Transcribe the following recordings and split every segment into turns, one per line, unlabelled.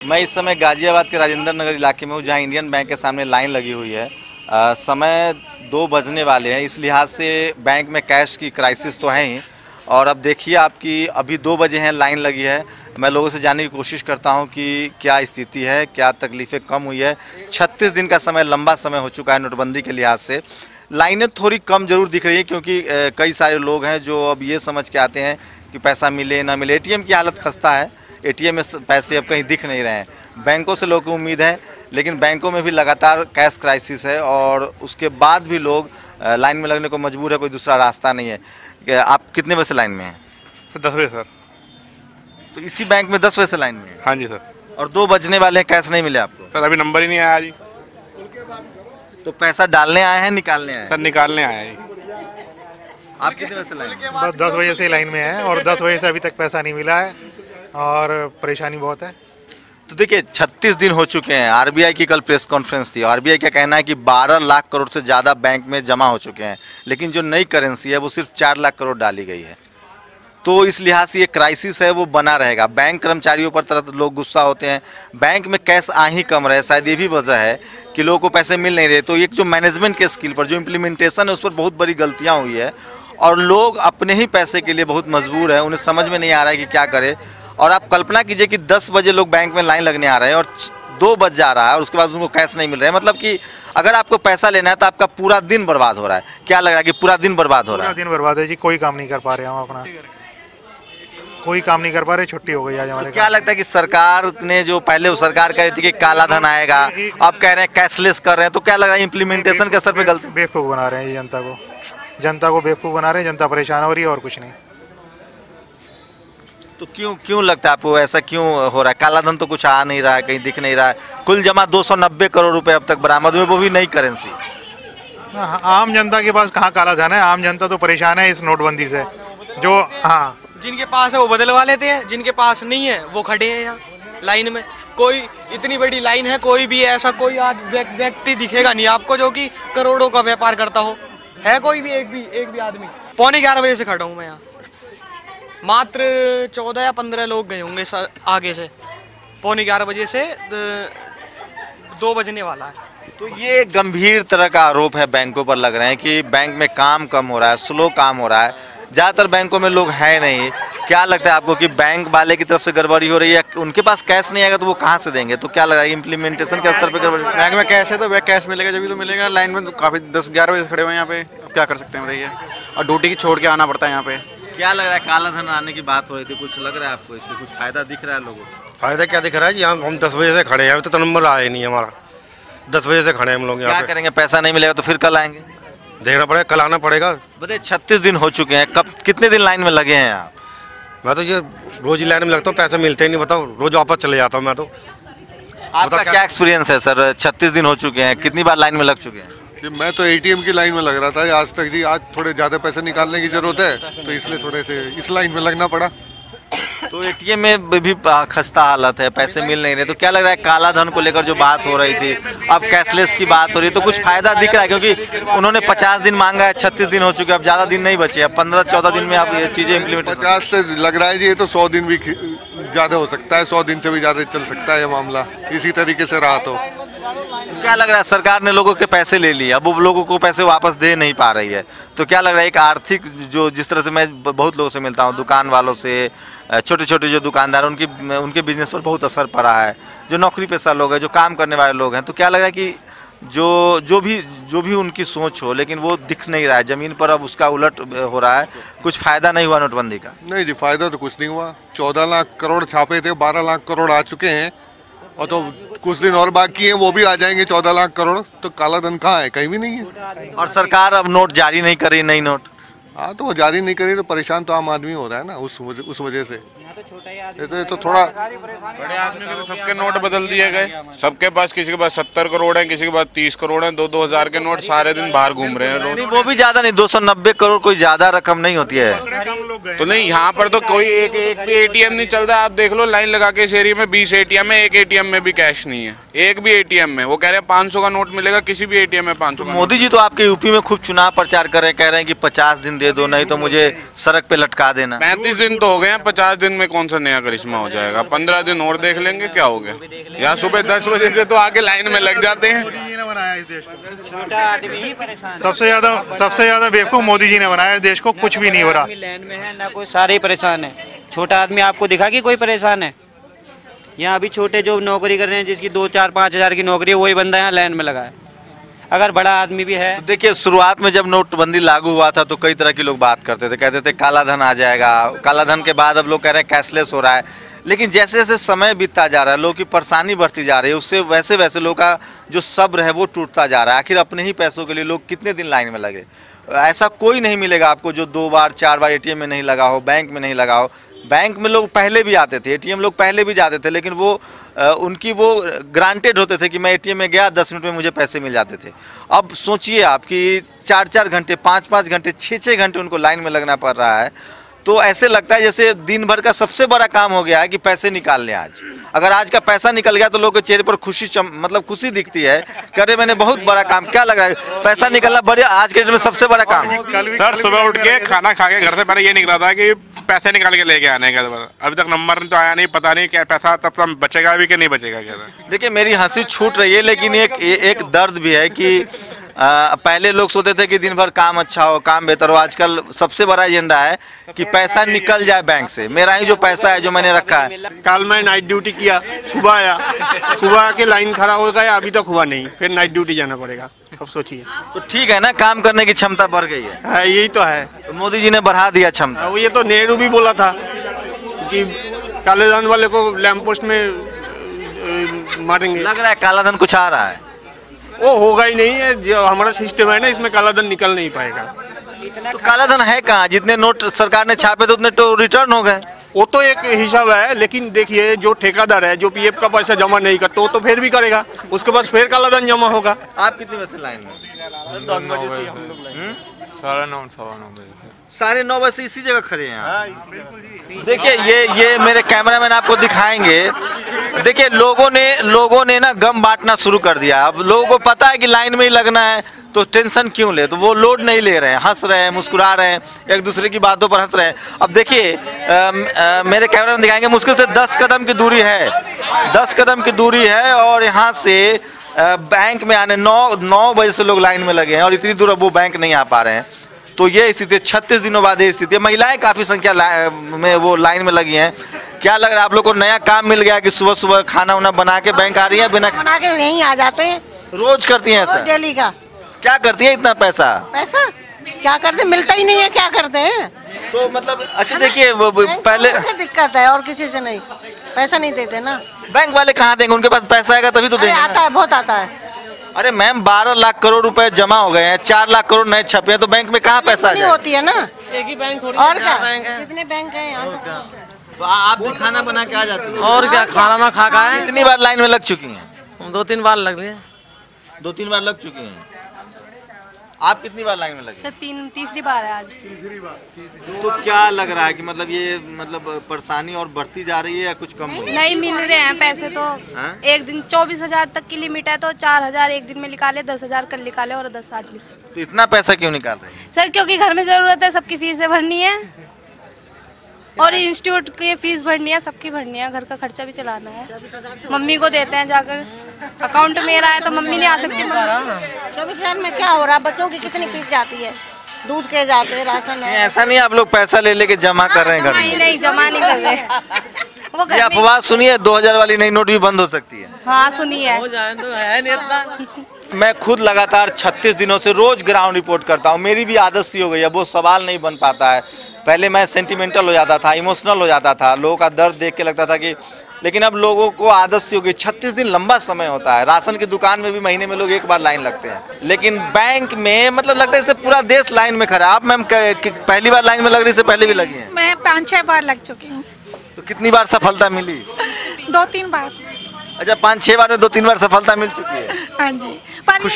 मैं इस समय गाजियाबाद के राजेंद्र नगर इलाके में हूँ, जहाँ इंडियन बैंक के सामने लाइन लगी हुई है। समय 2 बजने वाले हैं, इस लिहाज से बैंक में कैश की क्राइसिस तो है ही। और अब देखिए आपकी अभी 2 बजे हैं, लाइन लगी है। मैं लोगों से जानने की कोशिश करता हूं कि क्या स्थिति है, क्या तकलीफ़ें कम हुई है। 36 दिन का समय, लंबा समय हो चुका है नोटबंदी के लिहाज से। लाइनें थोड़ी कम जरूर दिख रही है, क्योंकि कई सारे लोग हैं जो अब ये समझ के आते हैं कि पैसा मिले ना मिले। एटीएम की हालत खस्ता है, एटीएम में पैसे अब कहीं दिख नहीं रहे हैं। बैंकों से लोगों को उम्मीद है, लेकिन बैंकों में भी लगातार कैश क्राइसिस है और उसके बाद भी लोग लाइन में लगने को मजबूर है, कोई दूसरा रास्ता नहीं है। आप कितने बजे से लाइन में हैं?
10 बजे सर।
तो इसी बैंक में 10 बजे से लाइन में है?
हाँ जी सर।
और 2 बजने वाले हैं, कैश नहीं मिले आपको?
सर अभी नंबर ही नहीं आया जी।
तो पैसा डालने आए हैं, निकालने आए हैं?
सर निकालने आया जी।
आप कितने बजे से लाइन में?
बस 10 बजे से लाइन में है और 10 बजे से अभी तक पैसा नहीं मिला है और परेशानी बहुत है।
तो देखिए 36 दिन हो चुके हैं। आरबीआई की कल प्रेस कॉन्फ्रेंस थी। आरबीआई का कहना है कि 12 लाख करोड़ से ज़्यादा बैंक में जमा हो चुके हैं, लेकिन जो नई करेंसी है वो सिर्फ 4 लाख करोड़ डाली गई है। तो इस लिहाज से ये क्राइसिस है वो बना रहेगा। बैंक कर्मचारियों पर तरह लोग गुस्सा होते हैं, बैंक में कैश आ ही कम रहे, शायद ये भी वजह है कि लोगों को पैसे मिल नहीं रहे। तो एक जो मैनेजमेंट के स्किल पर, जो इम्प्लीमेंटेशन है, उस पर बहुत बड़ी गलतियाँ हुई है और लोग अपने ही पैसे के लिए बहुत मजबूर है। उन्हें समझ में नहीं आ रहा है कि क्या करे। और आप कल्पना कीजिए कि 10 बजे लोग बैंक में लाइन लगने आ रहे हैं और 2 बज जा रहा है और उसके बाद उनको कैश नहीं मिल रहा है। मतलब कि अगर आपको पैसा लेना है तो आपका पूरा दिन बर्बाद हो रहा है। क्या लग रहा है कि पूरा दिन बर्बाद हो रहा है?
पूरा दिन बर्बाद है जी, कोई काम नहीं कर पा रहे हम अपना, कोई काम नहीं कर पा रहे। छुट्टी हो गई आज हमारे।
क्या लगता है कि सरकार ने जो पहले वो सरकार कह रही थी कि काला धन आएगा, अब कह रहे हैं कैशलेस कर रहे हैं, तो क्या लग रहा है इम्प्लीमेंटेशन के स्तर पे गलती?
बेवकूफ़ बना रहे हैं ये जनता को बेवकूफ़ बना रहे हैं। जनता परेशान हो रही है और कुछ नहीं।
तो क्यों लगता है आपको, ऐसा क्यों हो रहा है? काला धन तो कुछ आ नहीं रहा है, कहीं दिख नहीं रहा है। कुल जमा 290 करोड़ रुपए अब तक बरामद हुए, वो भी नई करेंसी।
आम जनता के पास कहाँ काला धन है? आम जनता तो परेशान है इस नोटबंदी से। जो हाँ,
जिनके पास है वो बदलवा लेते हैं, जिनके पास नहीं है वो खड़े हैं यहाँ लाइन में। कोई इतनी बड़ी लाइन है, कोई भी ऐसा कोई व्यक्ति दिखेगा नहीं आपको जो कि करोड़ों का व्यापार करता हो। है कोई भी एक भी आदमी? 11:15 बजे से खड़ा हूँ मैं यहाँ। मात्र 14 या 15 लोग गए होंगे आगे से। 11:15 बजे से 2 बजने वाला है।
तो ये गंभीर तरह का आरोप है बैंकों पर लग रहे हैं कि बैंक में काम कम हो रहा है, स्लो काम हो रहा है। ज़्यादातर बैंकों में लोग हैं नहीं। क्या लगता है आपको कि बैंक वाले की तरफ से गड़बड़ी हो रही है? उनके पास कैश नहीं आएगा तो वो कहाँ से देंगे? तो क्या लग रहा है इम्प्लीमेंटेशन के स्तर पर गड़बड़ी?
बैंक में कैश है तो वह कैश मिलेगा जब तो मिलेगा। लाइन में तो काफ़ी 10-11 बजे से खड़े हुए हैं यहाँ पे। अब क्या कर सकते हैं बताइए। और ड्यूटी की छोड़ के आना पड़ता है यहाँ पे।
क्या लग रहा है, काला धन आने की बात हो रही थी, कुछ लग रहा है आपको इससे कुछ फायदा दिख रहा है लोगों को?
फायदा क्या दिख रहा है जी? हम 10 बजे से खड़े हैं, अभी तो नंबर आया ही नहीं हमारा। 10 बजे से खड़े हैं हम लोग यहाँ पे।
क्या करेंगे? पैसा नहीं मिलेगा तो फिर कल आएंगे?
देखना पड़ेगा, कल आना पड़ेगा।
बताइए 36 दिन हो चुके हैं, कब कितने दिन लाइन में लगे हैं आप?
मैं तो ये रोज ही लाइन में लगता हूँ, पैसे मिलते ही नहीं। बताओ, रोज वापस चले जाता हूँ मैं तो।
आपका क्या एक्सपीरियंस है सर? 36 दिन हो चुके हैं, कितनी बार लाइन में लग चुके हैं?
मैं तो एटीएम की लाइन में लग रहा था आज तक जी। आज थोड़े ज़्यादा पैसे निकालने की ज़रूरत है तो इसलिए थोड़े से इस लाइन में लगना पड़ा।
तो एटीएम में भी खस्ता हालत है, पैसे मिल नहीं रहे। तो क्या लग रहा है काला धन को लेकर जो बात हो रही थी, अब कैशलेस की बात हो रही है, तो कुछ फायदा दिख रहा है? क्योंकि उन्होंने 50 दिन मांगा है, 36 दिन हो चुके हैं, अब ज़्यादा दिन नहीं बचे। अब 15-14 दिन में आप ये चीज़ें इम्प्लीमेंट।
50 से लग रहा है जी, ये तो 100 दिन भी ज़्यादा हो सकता है। 100 दिन से भी ज़्यादा चल सकता है ये मामला, इसी तरीके से रहा तो।
क्या लग रहा है सरकार ने लोगों के पैसे ले लिए, अब वो लोगों को पैसे वापस दे नहीं पा रही है, तो क्या लग रहा है एक आर्थिक जो, जिस तरह से मैं बहुत लोगों से मिलता हूँ, दुकान वालों से, छोटे छोटे जो दुकानदार, उनके बिजनेस पर बहुत असर पड़ा है। जो नौकरी पेशा लोग हैं, जो काम करने वाले लोग हैं, तो क्या लग रहा है कि जो भी उनकी सोच हो, लेकिन वो दिख नहीं रहा है ज़मीन पर। अब उसका उलट हो रहा है। कुछ फ़ायदा नहीं हुआ नोटबंदी का?
नहीं जी, फ़ायदा तो कुछ नहीं हुआ। 14 लाख करोड़ छापे थे, 12 लाख करोड़ आ चुके हैं और तो कुछ दिन और बाकी हैं, वो भी आ जाएंगे 14 लाख करोड़। तो काला धन कहाँ है? कहीं भी नहीं है।
और सरकार अब नोट जारी नहीं कर रही, नई नोट।
हाँ, तो वो जारी नहीं करी तो परेशान तो आम आदमी हो रहा है ना उस वजह से। ये तो थोड़ा
बड़े आदमी के तो सबके नोट बदल दिए गए। सबके पास, किसी के पास 70 करोड़ है, किसी के पास 30 करोड़ है। 2-2 हज़ार के नोट सारे दिन बाहर घूम रहे हैं लोग।
वो भी ज़्यादा नहीं, 290 करोड़ कोई ज़्यादा रकम नहीं होती है।
तो नहीं, यहाँ पर तो कोई एक भी एटीएम नहीं चलता। आप देख लो, लाइन लगा के इस एरिया में 20 एटीएम है, एक एटीएम में भी कैश नहीं है। एक भी एटीएम में वो कह रहे हैं 500 का नोट मिलेगा, किसी भी एटीएम में 500 का।
मोदी जी तो आपके यूपी में खूब चुनाव प्रचार कर रहे हैं, कह रहे हैं कि 50 दिन दे दो, नहीं तो मुझे सड़क पे लटका देना।
35 दिन तो हो गए हैं, 50 दिन में कौन सा नया करिश्मा हो जाएगा। 15 दिन और देख लेंगे क्या हो गया। यहाँ सुबह 10 बजे से तो आके लाइन में लग जाते हैं।
सबसे ज्यादा बेवकूफ मोदी जी ने बनाया है देश को, कुछ भी नहीं हो रहा।
लाइन में है ना, कोई सारे ही परेशान है। छोटा आदमी आपको दिखा कि कोई परेशान है? यहाँ अभी छोटे जो नौकरी कर रहे हैं, जिसकी 2-4-5 हज़ार की नौकरी है, वही बंदा यहाँ लाइन में लगा है। अगर बड़ा आदमी भी है।
तो देखिए, शुरुआत में जब नोटबंदी लागू हुआ था तो कई तरह के लोग बात करते थे, कहते थे काला धन आ जाएगा। काला धन के बाद अब लोग कह रहे हैं कैशलेस हो रहा है। लेकिन जैसे जैसे समय बीतता जा रहा है, लोगों की परेशानी बढ़ती जा रही है, उससे वैसे वैसे लोगों का जो सब्र है वो टूटता जा रहा है। आखिर अपने ही पैसों के लिए लोग कितने दिन लाइन में लगे। ऐसा कोई नहीं मिलेगा आपको जो 2 बार 4 बार एटीएम में नहीं लगा हो, बैंक में नहीं लगा हो। बैंक में लोग पहले भी आते थे, एटीएम लोग पहले भी जाते थे, लेकिन वो उनकी वो ग्रांटेड होते थे कि मैं एटीएम में गया 10 मिनट में मुझे पैसे मिल जाते थे। अब सोचिए आप कि 4-4 घंटे, 5-5 घंटे, 6-6 घंटे उनको लाइन में लगना पड़ रहा है। तो ऐसे लगता है जैसे दिन भर का सबसे बड़ा काम हो गया है कि पैसे निकाल लें आज। अगर आज का पैसा निकल गया तो लोगों के चेहरे पर मतलब खुशी दिखती है, कह रहे मैंने बहुत बड़ा काम। क्या लग रहा है पैसा निकलना बड़े आज के डेट में सबसे बड़ा काम?
सर सुबह उठ के खाना खा के घर से पहले ये निकला था कि पैसे निकाल के लेके आने का। अभी तक नंबर तो आया नहीं, पता नहीं क्या पैसा तब तक बचेगा भी कि नहीं बचेगा। क्या
देखिए, मेरी हंसी छूट रही है, लेकिन एक दर्द भी है कि पहले लोग सोचते थे कि दिन भर काम अच्छा हो, काम बेहतर हो। आजकल सबसे बड़ा एजेंडा है कि पैसा निकल जाए बैंक से। मेरा ही जो पैसा है जो मैंने रखा है।
कल मैं नाइट ड्यूटी किया, सुबह आया, सुबह आके लाइन खड़ा हो गया, अभी तक हुआ नहीं, फिर नाइट ड्यूटी जाना पड़ेगा। अब सोचिए।
तो ठीक है ना, काम करने की क्षमता बढ़ गई है।
यही तो है,
तो मोदी जी ने बढ़ा दिया क्षमता।
ये तो नेहरू भी बोला था कि काले धन वाले को लैंप पोस्ट में मारेंगे।
लग रहा है काला धन कुछ आ रहा है।
वो होगा ही नहीं है, जो हमारा सिस्टम है ना, इसमें काला धन निकल नहीं पाएगा।
तो काला धन है कहाँ? जितने नोट सरकार ने छापे थे उतने तो रिटर्न हो गए।
वो तो एक हिसाब है, लेकिन देखिए जो ठेकेदार है, जो पीएफ का पैसा जमा नहीं करता, वो तो फिर भी करेगा, उसके बाद फिर काला धन जमा होगा।
आप कितने बजे से लाइन में?
9:30 बजे से
9:30 बजे से इसी जगह खड़े हैं। देखिए, ये मेरे कैमरामैन आपको दिखाएंगे। देखिए, लोगों ने ना गम बांटना शुरू कर दिया। अब लोगों को पता है कि लाइन में ही लगना है, तो टेंशन क्यों ले, तो वो लोड नहीं ले रहे हैं, हंस रहे हैं, मुस्कुरा रहे हैं, एक दूसरे की बातों पर हंस रहे हैं। अब देखिए, मेरे कैमरामैन दिखाएंगे, मुश्किल से 10 कदम की दूरी है, 10 कदम की दूरी है, और यहाँ से बैंक में आने 9 बजे से लोग लाइन में लगे हैं, और इतनी दूर अब वो बैंक नहीं आ पा रहे हैं। तो ये स्थिति 36 दिनों बाद ये स्थिति है। महिलाएं काफ़ी संख्या में वो लाइन में लगी हैं। क्या लग रहा है आप लोग को नया काम मिल गया कि सुबह सुबह खाना वाना बना के बैंक आ रही है? बिना
बना के यहीं आ जाते हैं।
रोज करती हैं ऐसा?
डेली का।
क्या करती हैं इतना पैसा?
क्या करते, मिलता ही नहीं है, क्या करते हैं?
तो मतलब अच्छा, देखिए पहले
से दिक्कत है और किसी से नहीं, पैसा नहीं देते ना।
बैंक वाले कहाँ देंगे? उनके पास पैसा आएगा तभी तो देंगे।
आता है, बहुत आता है।
अरे मैम, 12 लाख करोड़ रुपए जमा हो गए हैं, 4 लाख करोड़ नए छपे हैं, तो बैंक में कहाँ पैसा आ जाए?
होती है ना,
एक ही बैंक थोड़ी,
और क्या
बैंक है,
कितने बैंक हैं यहाँ?
तो आप भी खाना बना के आ जाते हैं?
और क्या, खाना ना खा का है।
कितनी बार लाइन में लग चुकी हैं?
2-3 बार लग रही है।
2-3 बार लग चुकी हैं। आप कितनी बार लाइन में लगे?
सर तीसरी बार है आज।
तो क्या लग रहा है कि मतलब ये परेशानी और बढ़ती जा रही है या कुछ कम हो रही है?
नहीं मिल रहे हैं पैसे तो। एक दिन 24,000 तक की लिमिट है, तो 4,000 एक दिन में निकाले, 10,000 कल निकाले और 10 आज निकाले।
तो इतना पैसा क्यों निकाल रहे हैं?
सर क्योंकि घर में जरूरत है, सबकी फीसें भरनी है, और इंस्टीट्यूट की फीस भरनी है, सबकी भरनी है, घर का खर्चा भी चलाना है। मम्मी को देते हैं जाकर, अकाउंट मेरा है तो मम्मी नहीं आ सकती।
24,000 में क्या हो रहा है? बच्चों की कितनी फीस जाती है, दूध के जाते हैं, राशन है।
ऐसा नहीं आप लोग पैसा ले लेके जमा कर रहे हैं घर में?
नहीं, जमा नहीं कर रहे। वो
ये अफवाह सुनिए, 2000 वाली नई नोट भी बंद हो सकती है।
हाँ सुनिए।
मैं खुद लगातार 36 दिनों से रोज ग्राउंड रिपोर्ट करता हूँ। मेरी भी आदत सी हो गई है, वो सवाल नहीं बन पाता है। पहले मैं सेंटिमेंटल हो जाता था, इमोशनल हो जाता था, लोगों का दर्द देख के लगता था कि, लेकिन अब लोगों को आदत सी हो गई। 36 दिन लंबा समय होता है। राशन की दुकान में भी महीने में लोग एक बार लाइन लगते हैं, लेकिन बैंक में मतलब लगता है जैसे पूरा देश लाइन में खड़ा है। आप मैम पहली बार लाइन में लग रही से पहले भी लगी हैं?
मैं 5-6 बार लग चुकी हूँ।
तो कितनी बार सफलता मिली?
2-3 बार।
अच्छा, 5-6 बार में 2-3 बार सफलता मिल चुकी है।
हाँ जी, पर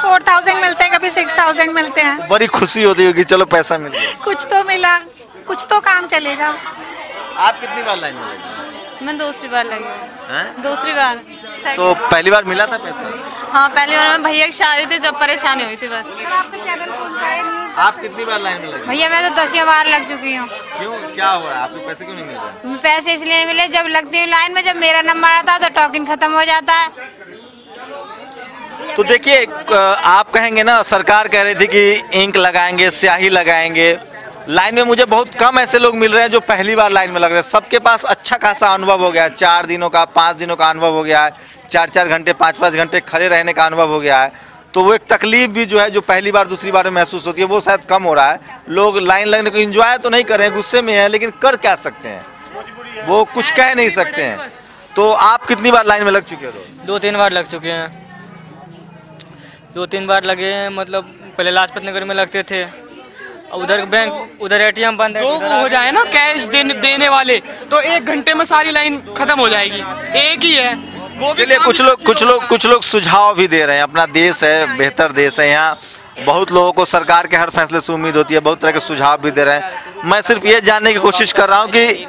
4,000 मिलते हैं, कभी 6,000 मिलते हैं।
बड़ी खुशी होती होगी, चलो पैसा मिल गया।
कुछ तो मिला, कुछ तो काम चलेगा।
आप कितनी बार लाइन में लगी?
मैं दूसरी बार लगी। दूसरी बार।
तो पहली बार मिला था पैसा?
हाँ, पहली बार में भैया की शादी थी, जब परेशानी हुई थी बस। सर आपका चैनल कौन सा है?
आप कितनी बार लाइन में लगे?
भैया मैं तो 10 बार लग चुकी हूँ।
क्यों, क्या हो रहा है? आपको पैसे क्यों नहीं मिल रहे?
पैसे इसलिए नहीं मिले, जब लगती हूँ लाइन में, जब मेरा नंबर आता है तो टोकन खत्म हो जाता है।
तो देखिए, आप कहेंगे ना, सरकार कह रही थी कि इंक लगाएंगे, स्याही लगाएंगे। लाइन में मुझे बहुत कम ऐसे लोग मिल रहे हैं जो पहली बार लाइन में लग रहे हैं। सबके पास अच्छा खासा अनुभव हो गया है, 4 दिनों का, 5 दिनों का अनुभव हो गया है, 4-4 घंटे, 5-5 घंटे खड़े रहने का अनुभव हो गया है। तो वो एक तकलीफ भी जो है, जो पहली बार दूसरी बार में महसूस होती है, वो शायद कम हो रहा है। लोग लाइन लगने को एंजॉय तो नहीं कर रहे हैं, गुस्से में हैं, लेकिन कर क्या सकते हैं, वो कुछ कह नहीं सकते हैं। तो आप कितनी बार लाइन में लग चुके हो?
2-3 बार लग चुके हैं, 2-3 बार लगे हैं। मतलब पहले लाजपत नगर में लगते थे, उधर बैंक, उधर ATM बंद है।
तो वो हो जाए ना कैश देने वाले, तो 1 घंटे में सारी लाइन खत्म हो जाएगी। एक ही है वो।
चलिए, कुछ लोग सुझाव भी दे रहे हैं। अपना देश है, बेहतर देश है, यहाँ बहुत लोगों को सरकार के हर फैसले से उम्मीद होती है, बहुत तरह के सुझाव भी दे रहे हैं। मैं सिर्फ ये जानने की कोशिश कर रहा हूँ कि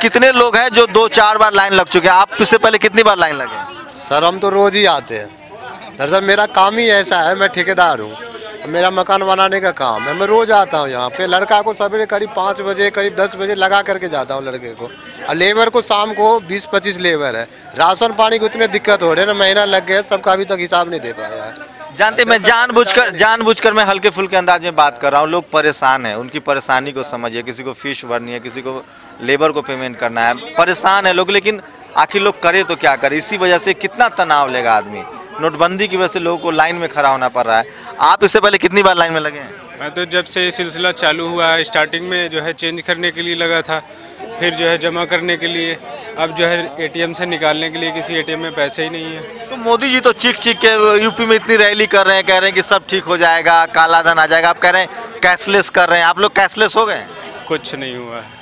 कितने लोग हैं जो 2-4 बार लाइन लग चुके हैं। आप इससे पहले कितनी बार लाइन लगे?
सर हम तो रोज ही आते हैं। दरअसल मेरा काम ही ऐसा है, मैं ठेकेदार हूँ, मेरा मकान बनाने का काम है। मैं रोज आता हूँ यहाँ पे। लड़का को सवेरे करीब 5 बजे, करीब 10 बजे लगा करके जाता हूँ लड़के को, और लेबर को शाम को 20-25 लेबर है। राशन पानी को इतने दिक्कत हो रहे हैं ना, महीना लग गया, सबका अभी तक हिसाब नहीं दे पाया है।
जानते, मैं जानबूझकर मैं हल्के फुल्के अंदाज में बात कर रहा हूँ। लोग परेशान हैं, उनकी परेशानी को समझिए। किसी को फीस भरनी है, किसी को लेबर को पेमेंट करना है, परेशान है लोग। लेकिन आखिर लोग करे तो क्या करे? इसी वजह से कितना तनाव लेगा आदमी। नोटबंदी की वजह से लोगों को लाइन में खड़ा होना पड़ रहा है। आप इससे पहले कितनी बार लाइन में लगे हैं?
मैं तो जब से ये सिलसिला चालू हुआ है, स्टार्टिंग में जो है चेंज करने के लिए लगा था, फिर जो है जमा करने के लिए, अब जो है ATM से निकालने के लिए किसी ATM में पैसे ही नहीं है।
तो मोदी जी तो चीख के यूपी में इतनी रैली कर रहे हैं, कह रहे हैं कि सब ठीक हो जाएगा, काला धन आ जाएगा। आप कह रहे हैं कैशलेस कर रहे हैं। आप लोग कैशलेस हो गए?
कुछ नहीं हुआ है,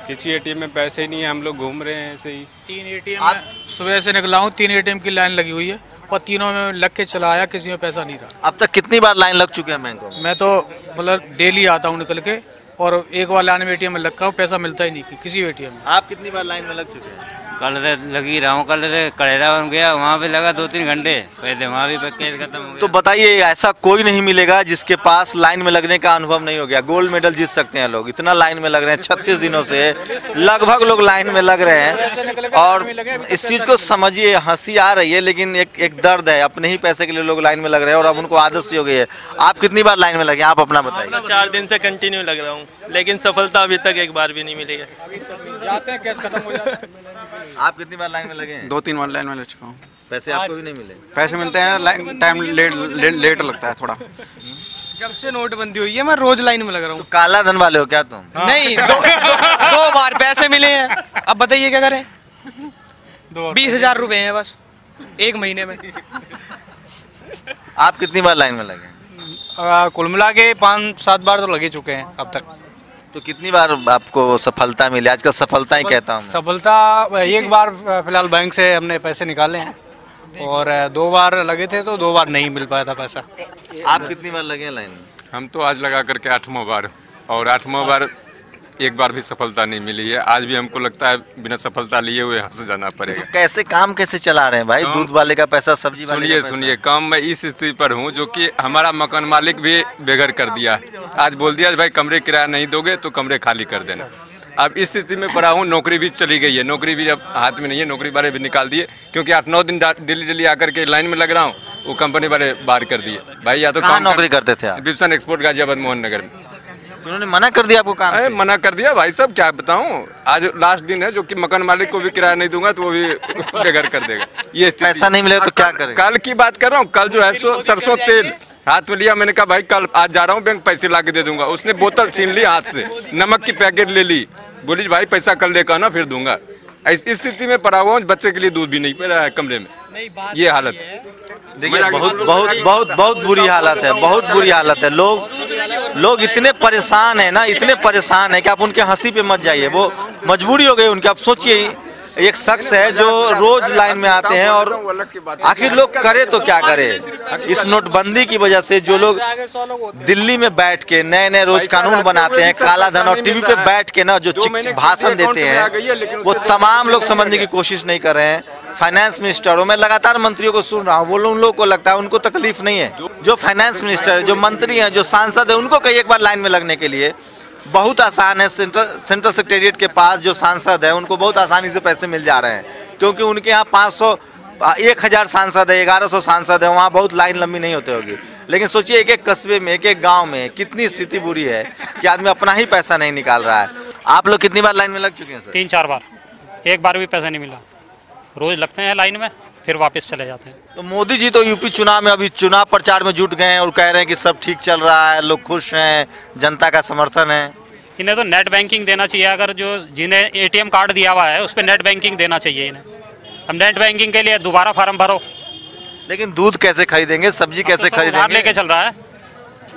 किसी ATM में पैसे ही नहीं है, हम लोग घूम रहे हैं ऐसे ही।
3 ATM में सुबह से निकला हूँ, 3 ATM की लाइन लगी हुई है, और तीनों में लग के चला आया, किसी में पैसा नहीं रहा।
अब तक कितनी बार लाइन लग चुके हैं बैंकों में?
मैं तो मतलब डेली आता हूँ निकल के, और एक बार लाइन में ATM में लगा हूँ, पैसा मिलता ही नहीं किसी ATM में।
आप कितनी बार लाइन में लग चुके हैं?
कल लगी रहा हूँ, कल कड़ेरा बन गया, वहाँ पे लगा 2-3 घंटे, पैसे वहाँ भी केस खत्म हो गया।
तो बताइए, ऐसा कोई नहीं मिलेगा जिसके पास लाइन में लगने का अनुभव नहीं हो गया। गोल्ड मेडल जीत सकते हैं लोग, इतना लाइन में लग रहे हैं। 36 दिनों से लगभग लोग लाइन में लग रहे हैं। और इस चीज़ को समझिए, हंसी आ रही है, लेकिन एक दर्द है। अपने ही पैसे के लिए लोग लाइन में लग रहे हैं, और अब उनको आदत सी हो गई है। आप कितनी बार लाइन में लगे? आप अपना बताइए।
4 दिन से कंटिन्यू लग रहा हूँ, लेकिन सफलता अभी तक एक बार भी नहीं मिली है।
जाते हैं, कैश खत्म हो जाता है।
आप कितनी बार लाइन में लगे हैं?
2-3 बार लाइन में लग चुका हूँ।
पैसे आपको भी नहीं मिले?
पैसे मिलते हैं, लाइन टाइम लेट लगता है थोड़ा।
जब से नोटबंदी हुई है मैं रोज लाइन में लग रहा हूँ।
तो काला धन वाले हो क्या तुम?
नहीं, दो बार पैसे मिले हैं। अब बताइए क्या करें? 20,000 रुपए हैं बस 1 महीने में।
आप कितनी बार लाइन में लगे?
कुल मिला के 5-7 बार तो लगे चुके हैं अब तक।
तो कितनी बार आपको सफलता मिली? आजकल सफलता ही कहता हूँ।
सफलता एक बार फिलहाल बैंक से हमने पैसे निकाले हैं, और 2 बार लगे थे तो 2 बार नहीं मिल पाया था पैसा।
आप कितनी बार लगे लाइन में?
हम तो आज लगा करके 8वां बार, और 8वां बार एक बार भी सफलता नहीं मिली है। आज भी हमको लगता है बिना सफलता लिए हुए यहाँ से जाना पड़ेगा।
तो कैसे काम कैसे चला रहे हैं भाई? दूध वाले का पैसा, सब्जी वाले का पैसा।
सुनिए, काम मैं इस स्थिति पर हूँ जो कि हमारा मकान मालिक भी बेघर कर दिया। आज बोल दिया भाई कमरे किराया नहीं दोगे तो कमरे खाली कर देना। अब इस स्थिति में पड़ा हूँ, नौकरी भी चली गई है, नौकरी भी अब हाथ में नहीं है, नौकरी वाले भी निकाल दिए, क्योंकि 8-9 दिन डेली आकर के लाइन में लग रहा हूँ, वो कंपनी वाले बाहर कर दिए। भाई या तो
कहाँ नौकरी करते थे आप?
विप्सन एक्सपोर्ट गाजियाबाद मोहन नगर में।
उन्होंने मना कर दिया आपको काम से?
मना कर दिया भाई साहब, क्या बताऊं। आज लास्ट दिन है, जो कि मकान मालिक को भी किराया नहीं दूंगा तो वो भी बेघर कर देगा। ये
पैसा नहीं मिलेगा तो क्या करें?
कल की बात कर रहा हूँ, कल जो है सरसों तेल हाथ में लिया, मैंने कहा भाई कल आज जा रहा हूँ बैंक, पैसे ला के दे दूंगा। उसने बोतल छीन ली हाथ से, नमक की पैकेट ले ली, बोली भाई पैसा कल लेकर आना फिर दूंगा। इस स्थिति में पड़ा हुआ हूँ, बच्चे के लिए दूध भी नहीं पी रहा है कमरे में। ये हालत
देखिए, बहुत बुरी हालत है, बहुत बुरी हालत है। लोग इतने परेशान है ना, इतने परेशान है कि आप उनके हंसी पे मत जाइए। वो मजबूरी हो गई उनकी। आप सोचिए, एक शख्स है जो रोज लाइन में आते हैं और आखिर लोग करे तो क्या करे। इस नोटबंदी की वजह से जो लोग दिल्ली में बैठ के नए नए रोज कानून बनाते हैं, काला धन, और टीवी पे बैठ के ना जो भाषण देते हैं, वो तमाम लोग समझने की कोशिश नहीं कर रहे हैं। फाइनेंस मिनिस्टर, और मैं लगातार मंत्रियों को सुन रहा हूँ, वो लोग उन लोगों को लगता है उनको तकलीफ नहीं है। जो फाइनेंस मिनिस्टर है, जो मंत्री हैं, जो सांसद है, उनको कहीं एक बार लाइन में लगने के लिए बहुत आसान है। सेंट्रल सेक्रेटरिएट के पास जो सांसद है उनको बहुत आसानी से पैसे मिल जा रहे हैं, क्योंकि उनके यहाँ 500 1000 सांसद है, 1100 सांसद है, वहाँ बहुत लाइन लंबी नहीं होती होगी। लेकिन सोचिए एक एक कस्बे में, एक एक गांव में कितनी स्थिति बुरी है कि आदमी अपना ही पैसा नहीं निकाल रहा है। आप लोग कितनी बार लाइन में लग चुके हैं सर?
3-4 बार, एक बार भी पैसा नहीं मिला। रोज लगते हैं लाइन में, फिर वापस चले जाते हैं।
तो मोदी जी तो यूपी चुनाव में अभी चुनाव प्रचार में जुट गए हैं और कह रहे हैं कि सब ठीक चल रहा है, लोग खुश हैं, जनता का समर्थन है।
इन्हें तो नेट बैंकिंग देना चाहिए। अगर जो जिन्हें एटीएम कार्ड दिया हुआ है उस पर नेट बैंकिंग देना चाहिए इन्हें। अब नेट बैंकिंग के लिए दोबारा फार्म भरो।
लेकिन दूध कैसे खरीदेंगे, सब्जी कैसे खरीदेंगे?
उधार लेके चल रहा है।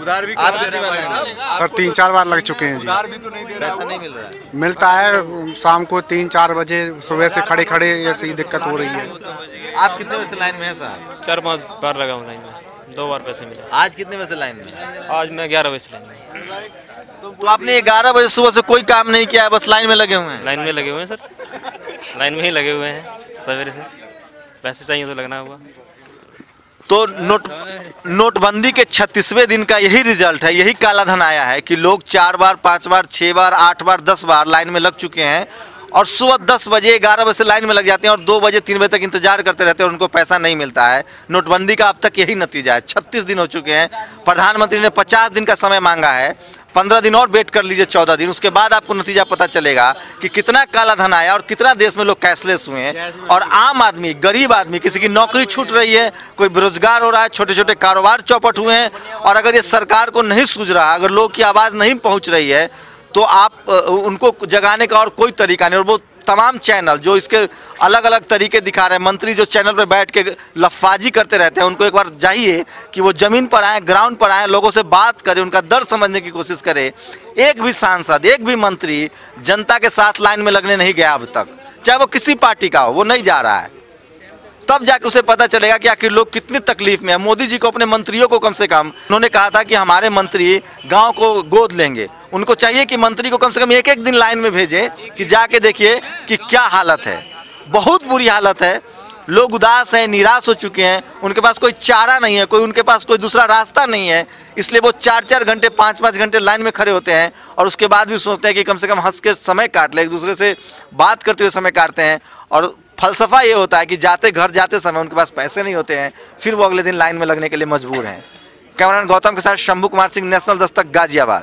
उधार भी
सर 3-4 बार लग चुके हैं जी।
पैसा नहीं मिल रहा है।
मिलता है शाम को 3-4 बजे, सुबह से खड़े खड़े ऐसी दिक्कत हो रही है।
आप कितने बजे से लाइन में है साहब?
4-5 बार लगा हूँ लाइन में, 2 बार पैसे मिले।
आज कितने बजे से लाइन में?
आज मैं 11 बजे से लाइन में।
तो आपने 11 बजे सुबह से कोई काम नहीं किया है, बस लाइन में लगे हुए हैं?
लाइन में लगे हुए हैं सर, लाइन में ही लगे हुए हैं सवेरे से। पैसे चाहिए तो लगना होगा।
तो नोटबंदी के 36वें दिन का यही रिजल्ट है, यही काला धन आया है कि लोग 4 बार, 5 बार, 6 बार, 8 बार, 10 बार लाइन में लग चुके हैं और सुबह 10 बजे 11 बजे से लाइन में लग जाते हैं और 2 बजे 3 बजे तक इंतजार करते रहते हैं और उनको पैसा नहीं मिलता है। नोटबंदी का अब तक यही नतीजा है। 36 दिन हो चुके हैं। प्रधानमंत्री ने 50 दिन का समय मांगा है। 15 दिन और वेट कर लीजिए, 14 दिन, उसके बाद आपको नतीजा पता चलेगा कि कितना काला धन आया और कितना देश में लोग कैशलेस हुए हैं। और आम आदमी, गरीब आदमी, किसी की नौकरी छूट रही है, कोई बेरोजगार हो रहा है, छोटे छोटे कारोबार चौपट हुए हैं। और अगर ये सरकार को नहीं सूझ रहा, अगर लोग की आवाज़ नहीं पहुंच रही है, तो आप उनको जगाने का और कोई तरीका नहीं। और वो तमाम चैनल जो इसके अलग अलग तरीके दिखा रहे हैं, मंत्री जो चैनल पर बैठ के लफाजी करते रहते हैं, उनको एक बार चाहिए कि वो ज़मीन पर आए, ग्राउंड पर आए, लोगों से बात करें, उनका दर्द समझने की कोशिश करें। एक भी सांसद, एक भी मंत्री जनता के साथ लाइन में लगने नहीं गया अब तक, चाहे वो किसी पार्टी का हो, वो नहीं जा रहा है। तब जाके उसे पता चलेगा कि आखिर लोग कितनी तकलीफ में है। मोदी जी को, अपने मंत्रियों को कम से कम, उन्होंने कहा था कि हमारे मंत्री गांव को गोद लेंगे। उनको चाहिए कि मंत्री को कम से कम एक एक दिन लाइन में भेजें कि जाके देखिए कि क्या हालत है। बहुत बुरी हालत है। लोग उदास हैं, निराश हो चुके हैं, उनके पास कोई चारा नहीं है, उनके पास कोई दूसरा रास्ता नहीं है। इसलिए वो 4-4 घंटे, 5-5 घंटे लाइन में खड़े होते हैं और उसके बाद भी सोचते हैं कि कम से कम हंस के समय काट ले, एक दूसरे से बात करते हुए समय काटते हैं। और फलसफा ये होता है कि घर जाते समय उनके पास पैसे नहीं होते हैं, फिर वो अगले दिन लाइन में लगने के लिए मजबूर हैं। कैमरामैन गौतम के साथ शंभू कुमार सिंह, नेशनल दस्तक, गाजियाबाद।